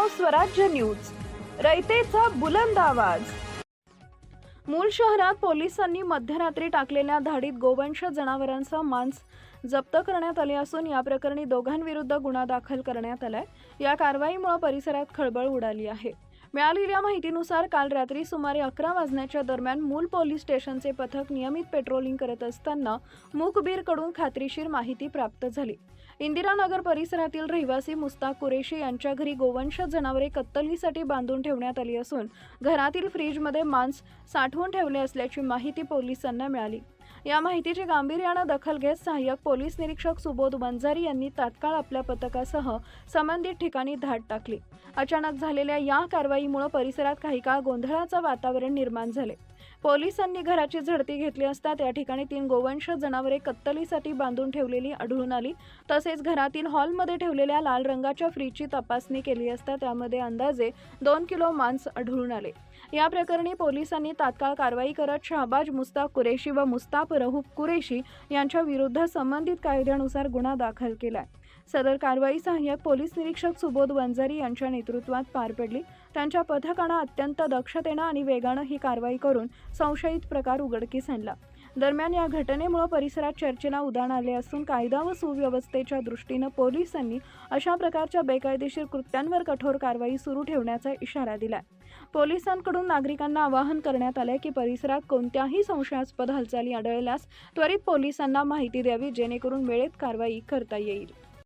मित्रांनो, स्वराज्य न्यूज, रयतेचा बुलंद आवाज। मूळ शहरात पोलिसांनी मध्यरात्री टाकलेल्या धाडीत गोवंश जनावरांचा मांस जप्त करण्यात आले असून या प्रकरणी दोघांविरुद्ध गुन्हा दाखल करण्यात आलाय। या कारवाईमुळे परिसरात खळबळ उडाली आहे। मिळालेल्या माहितीनुसार काल रात्री सुमारे 11 वाजण्याच्या दरम्यान मूल पोलीस स्टेशनचे पथक नियमित पेट्रोलिंग करत असताना मुखबिरकडून खात्रीशीर माहिती प्राप्त झाली। इंदिरानगर परिसरातील रहिवासी मुस्ताक कुरेशी यांच्या घरी गोवंश जनावरे कत्तलीसाठी बांधून ठेवण्यात आली असून घरातील फ्रीजमध्ये मांस साठवून ठेवले असल्याची माहिती पोलिसांना मिळाली। या माहितीची गांभीर्याने दखल घेत सहाय्यक पोलीस निरीक्षक सुबोध वंजारी यांनी तात्काळ आपल्या पथकासह संबंधित ठिकाणी धाड टाकली। अचानक झालेल्या या कारवाईमुळे परिसरात काही काळ गोंधळाचे वातावरण निर्माण झाले। पोलिसांनी घराची झडती घेतली असता त्या ठिकाणी 3 गोवंश जनावरे कत्तलीसाठी बांधून ठेवलेली आढळून आली। तसेच घरातील हॉलमध्ये ठेवलेल्या लाल रंगाच्या फ्रीजची तपासणी केली असता त्यामध्ये अंदाजे 2 किलो मांस आढळून आले। या प्रकरणी पोलिसांनी तात्काळ कारवाई करत शहबाज मुस्ताक कुरेशी व मुस्ताफ रऊफ कुरेशी यांच्या विरुद्ध संबंधित कायद्यानुसार गुन्हा दाखल केलाय। सदर कारवाई सहाय्यक पोलीस निरीक्षक सुबोध वंजारी यांच्या नेतृत्वात पार पडली। त्यांच्या पथकाने अत्यंत दक्षतेने आणि वेगाने ही कारवाई करून संशयित प्रकार उघडकीस आणला। दरम्यान या घटनेमुळे परिसरात चर्चेला उधाण आले असून कायदा व सुव्यवस्थेच्या दृष्टीने पोलिसांनी अशा प्रकारच्या बेकायदेशीर कृत्यांवर कठोर कारवाई सुरू ठेवण्याचा इशारा दिला। पोलिसांकडून नागरिकांना आवाहन करण्यात आले की परिसरात कोणत्याही संशयास्पद हालचाली आढळल्यास त्वरित पोलिसांना माहिती द्यावी जेणेकरून वेळेत कारवाई करता येईल।